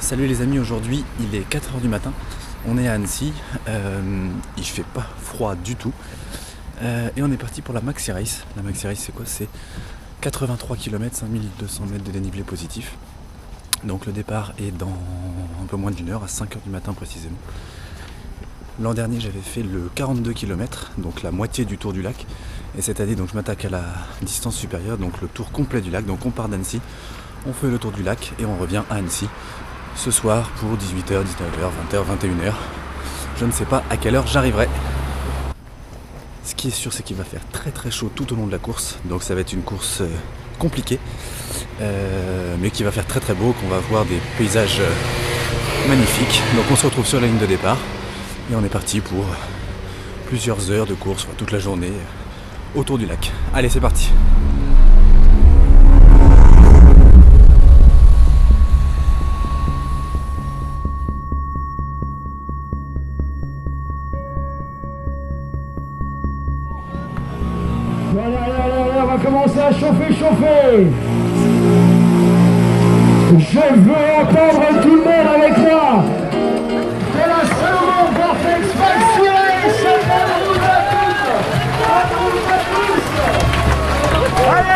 Salut les amis, aujourd'hui il est 4h du matin, on est à Annecy, il fait pas froid du tout et on est parti pour la Maxi Race. La Maxi Race c'est quoi? C'est 83 km, 5200 mètres de dénivelé positif. Donc le départ est dans un peu moins d'une heure, à 5h du matin précisément. L'an dernier j'avais fait le 42 km, donc la moitié du tour du lac. Et cette année donc je m'attaque à la distance supérieure, donc le tour complet du lac. Donc on part d'Annecy, on fait le tour du lac et on revient à Annecy ce soir pour 18h, 19h, 20h, 21h. Je ne sais pas à quelle heure j'arriverai. Ce qui est sûr, c'est qu'il va faire très très chaud tout au long de la course. Donc ça va être une course compliquée, mais qui va faire très très beau, qu'on va voir des paysages magnifiques. Donc on se retrouve sur la ligne de départ et on est parti pour plusieurs heures de course, enfin, toute la journée autour du lac. Allez, c'est parti. Allez, on va commencer à chauffer. Je veux entendre tout le monde avec moi. C'est la seconde Vortex Maxi Race. Bonne route à tous. Allez.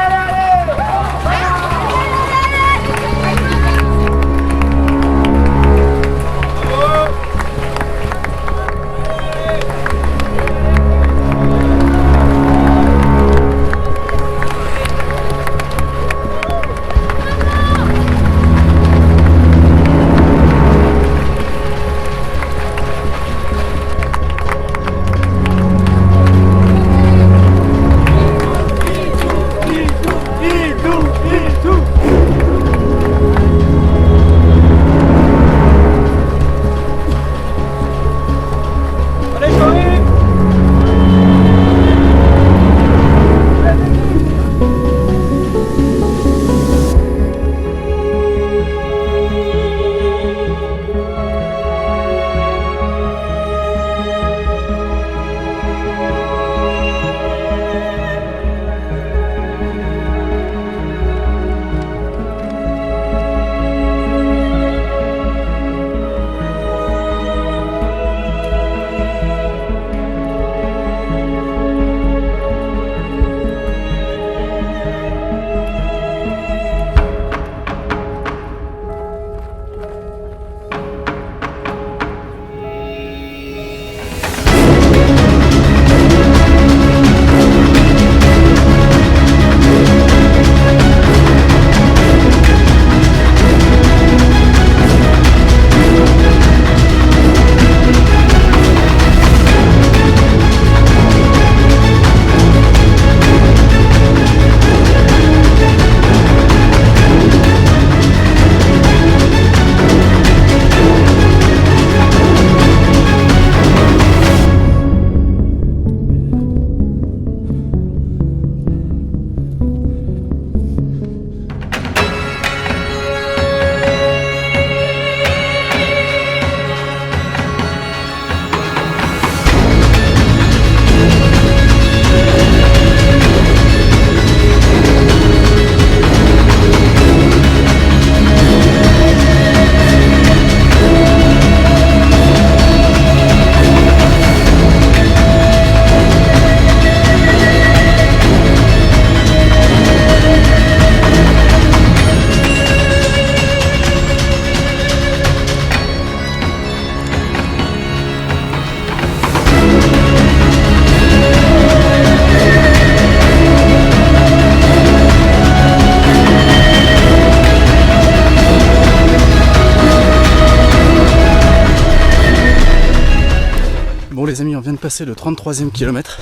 Bon les amis, on vient de passer le 33e kilomètre.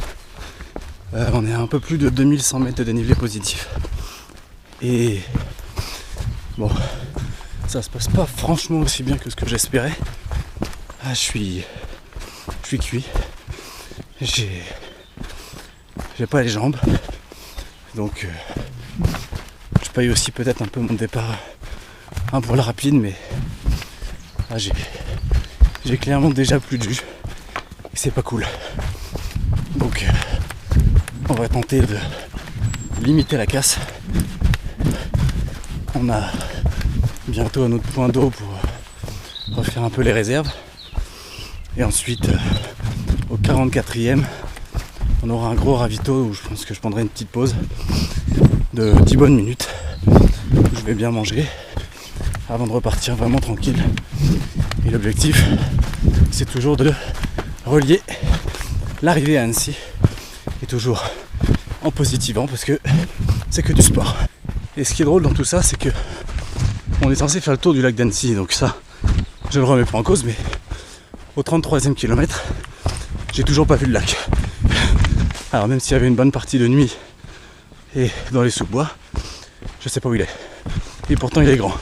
On est à un peu plus de 2100 mètres de dénivelé positif. Et bon, ça se passe pas franchement aussi bien que ce que j'espérais. Je suis cuit. J'ai pas les jambes. Donc je paye aussi peut-être un peu mon départ un poil rapide, mais j'ai clairement déjà plus de jus. C'est pas cool. Donc on va tenter de limiter la casse. On a bientôt un autre point d'eau pour refaire un peu les réserves. Et ensuite, au 44e, on aura un gros ravito où je pense que je prendrai une petite pause de 10 bonnes minutes. Je vais bien manger avant de repartir vraiment tranquille. Et l'objectif, c'est toujours de relier l'arrivée à Annecy et toujours en positivant parce que c'est que du sport. Et ce qui est drôle dans tout ça, c'est que on est censé faire le tour du lac d'Annecy, donc ça, je ne le remets pas en cause, mais au 33e kilomètre, j'ai toujours pas vu le lac. Alors même s'il y avait une bonne partie de nuit et dans les sous-bois, je sais pas où il est. Et pourtant il est grand.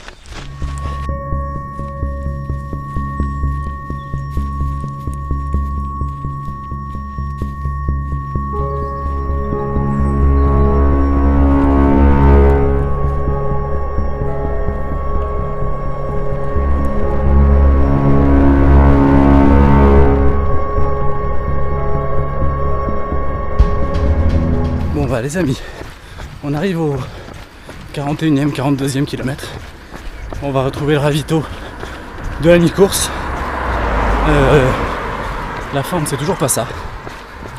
Bon bah les amis, on arrive au 41e, 42e kilomètre. On va retrouver le ravito de la mi-course. La forme c'est toujours pas ça.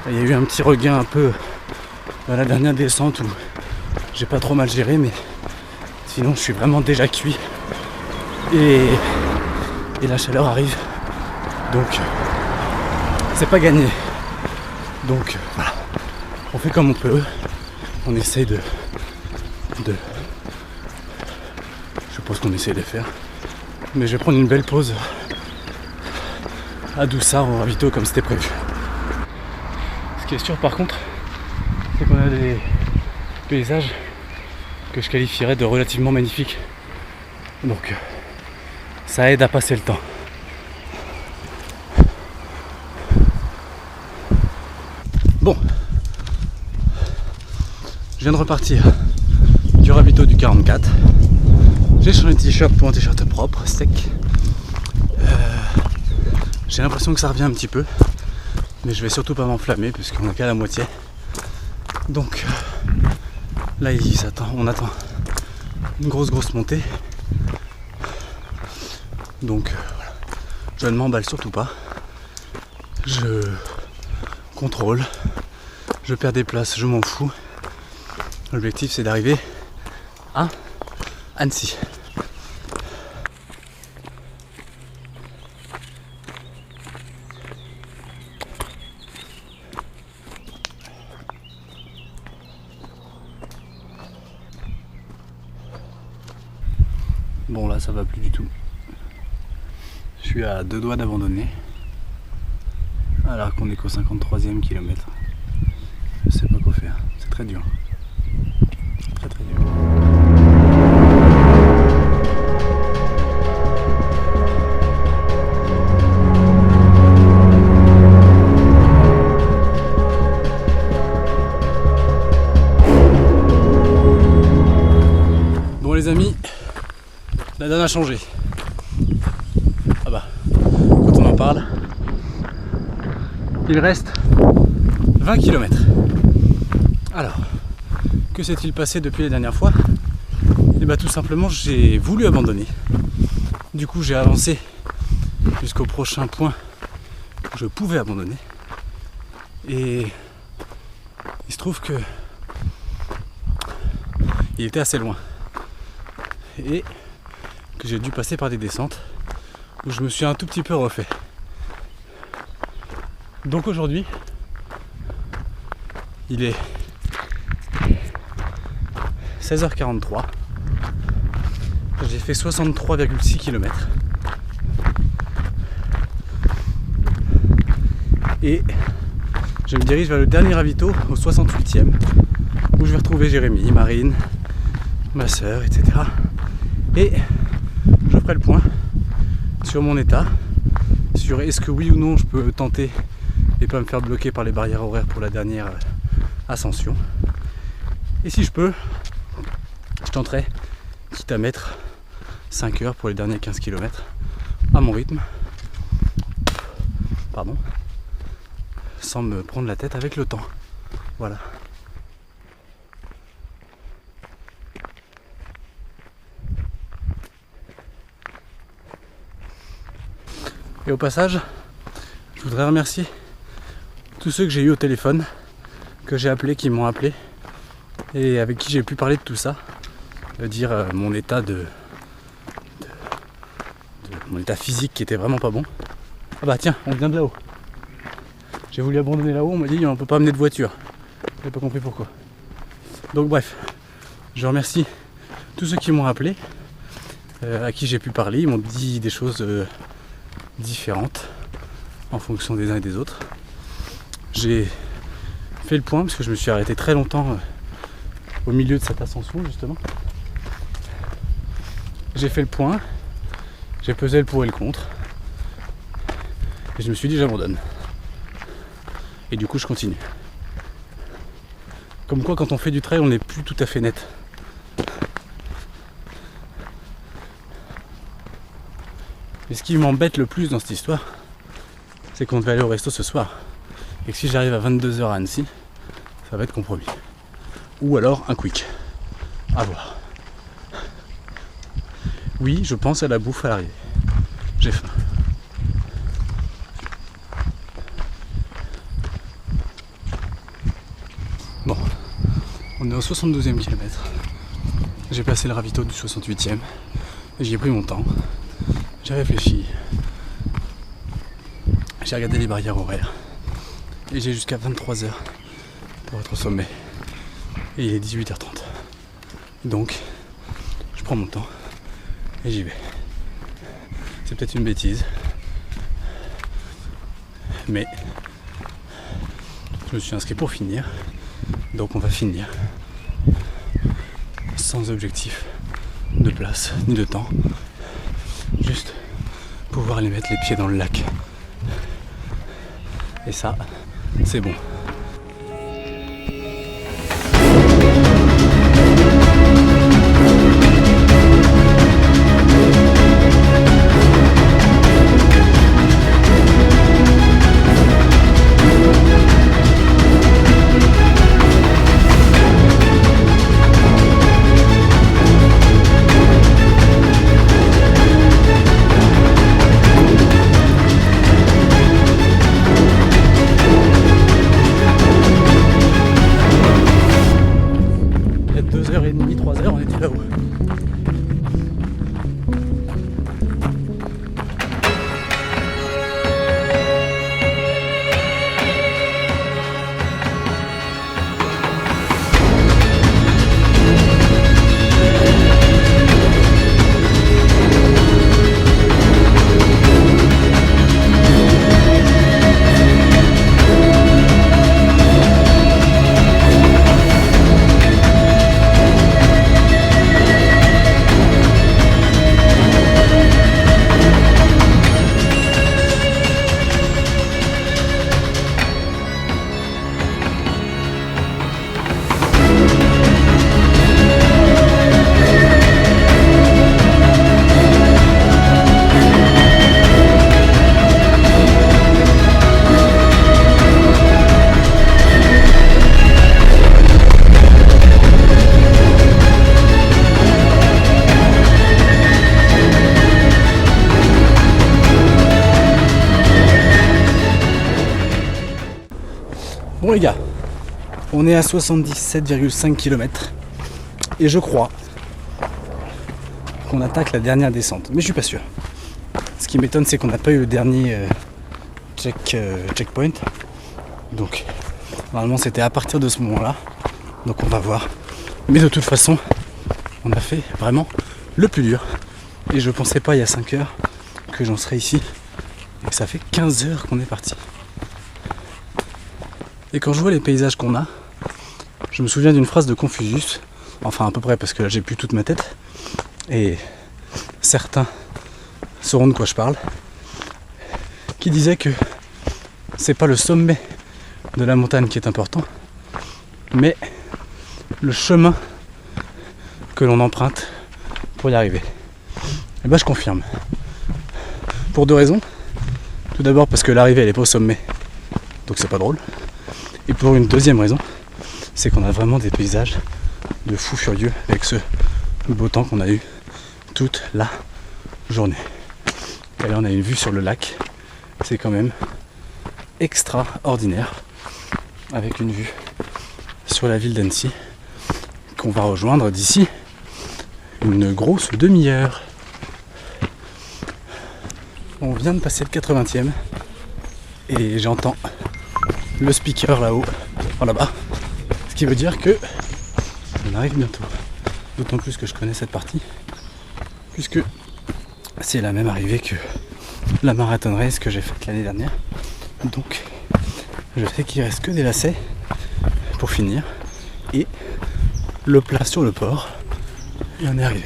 Il y a eu un petit regain un peu dans la dernière descente où j'ai pas trop mal géré, mais sinon je suis vraiment déjà cuit. Et la chaleur arrive. Donc c'est pas gagné. Donc voilà. On fait comme on peut, on essaye de je suppose qu'on essaye de faire, mais je vais prendre une belle pause à Doussard au ravito comme c'était prévu. Ce qui est sûr par contre, c'est qu'on a des paysages que je qualifierais de relativement magnifiques, donc ça aide à passer le temps. Bon, je viens de repartir du ravito du 44. J'ai changé de t-shirt pour un t-shirt propre, sec. J'ai l'impression que ça revient un petit peu, mais je vais surtout pas m'enflammer puisqu'on n'est qu'à la moitié. Donc là on attend une grosse montée. Donc voilà. Je ne m'emballe surtout pas. Je contrôle. Je perds des places, je m'en fous. L'objectif c'est d'arriver à Annecy. Bon là ça va plus du tout. Je suis à 2 doigts d'abandonner. Alors qu'on est qu'au 53e kilomètre. Je sais pas quoi faire, c'est très dur. Très dur. Bon les amis, la donne a changé. Ah bah, quand on en parle, il reste 20 km. Alors, que s'est-il passé depuis la dernière fois? Et bah tout simplement j'ai voulu abandonner. Du coup j'ai avancé jusqu'au prochain point où je pouvais abandonner. Et il se trouve que il était assez loin. Et que j'ai dû passer par des descentes où je me suis un tout petit peu refait. Donc aujourd'hui, il est 16h43. J'ai fait 63,6 km. Et je me dirige vers le dernier ravito au 68e où je vais retrouver Jérémy, Marine, ma soeur, etc. Et je ferai le point sur mon état, sur est-ce que oui ou non je peux tenter et pas me faire bloquer par les barrières horaires pour la dernière ascension. Et si je peux, je tenterai, quitte à mettre 5 heures pour les derniers 15 km à mon rythme, pardon, sans me prendre la tête avec le temps. Voilà. Et au passage, je voudrais remercier tous ceux que j'ai eu au téléphone, que j'ai appelé, qui m'ont appelé et avec qui j'ai pu parler de tout ça, de dire mon état mon état physique qui était vraiment pas bon. Ah bah tiens, on vient de là-haut. J'ai voulu abandonner là-haut, on m'a dit on peut pas amener de voiture. J'ai pas compris pourquoi. Donc bref, je remercie tous ceux qui m'ont appelé, à qui j'ai pu parler. Ils m'ont dit des choses différentes en fonction des uns et des autres. J'ai fait le point parce que je me suis arrêté très longtemps au milieu de cette ascension justement. J'ai fait le point, j'ai pesé le pour et le contre et je me suis dit j'abandonne. Et du coup je continue. Comme quoi quand on fait du trail on n'est plus tout à fait net. Et ce qui m'embête le plus dans cette histoire, c'est qu'on devait aller au resto ce soir. Et que si j'arrive à 22h à Annecy, ça va être compromis. Ou alors un quick. À voir. Oui, je pense à la bouffe à l'arrivée. J'ai faim. Bon, on est au 72e kilomètre. J'ai passé le ravito du 68e. J'y ai pris mon temps. J'ai réfléchi. J'ai regardé les barrières horaires. Et j'ai jusqu'à 23h pour être au sommet. Et il est 18h30. Donc, je prends mon temps et j'y vais. C'est peut-être une bêtise. Mais je me suis inscrit pour finir. Donc on va finir. Sans objectif de place ni de temps. Juste pouvoir aller mettre les pieds dans le lac. Et ça, c'est bon. Bon les gars, on est à 77,5 km et je crois qu'on attaque la dernière descente, mais je suis pas sûr. Ce qui m'étonne c'est qu'on n'a pas eu le dernier checkpoint, donc normalement c'était à partir de ce moment là, donc on va voir. Mais de toute façon on a fait vraiment le plus dur et je pensais pas il y a 5 heures que j'en serais ici et que ça fait 15 heures qu'on est parti. Et quand je vois les paysages qu'on a, je me souviens d'une phrase de Confucius, enfin à peu près parce que là j'ai plus toute ma tête, et certains sauront de quoi je parle, qui disait que c'est pas le sommet de la montagne qui est important, mais le chemin que l'on emprunte pour y arriver. Et ben je confirme. Pour deux raisons. Tout d'abord parce que l'arrivée elle est pas au sommet, donc c'est pas drôle. Et pour une deuxième raison, c'est qu'on a vraiment des paysages de fous furieux avec ce beau temps qu'on a eu toute la journée. Et là on a une vue sur le lac c'est quand même extraordinaire, avec une vue sur la ville d'Annecy qu'on va rejoindre d'ici une grosse demi-heure. On vient de passer le 80e et j'entends le speaker là-haut, là-bas, ce qui veut dire que on arrive bientôt. D'autant plus que je connais cette partie, puisque c'est la même arrivée que la marathon race que j'ai faite l'année dernière. Donc je sais qu'il reste que des lacets pour finir et le plat sur le port, et on est arrivé.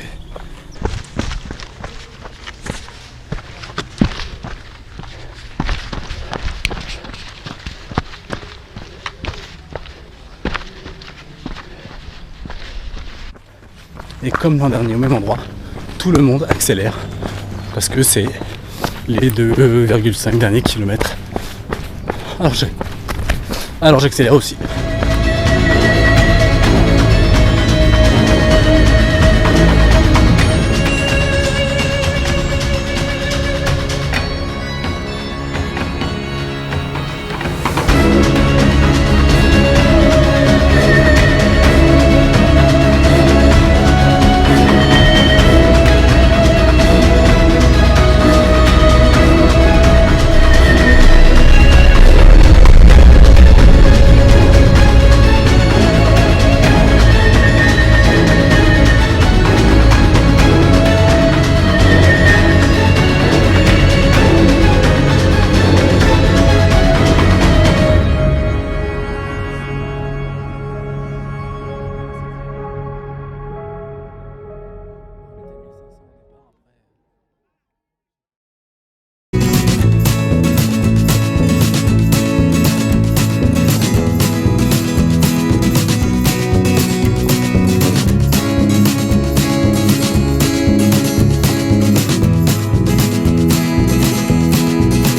Et comme l'an dernier au même endroit, tout le monde accélère parce que c'est les 2,5 derniers kilomètres. Alors j'accélère aussi.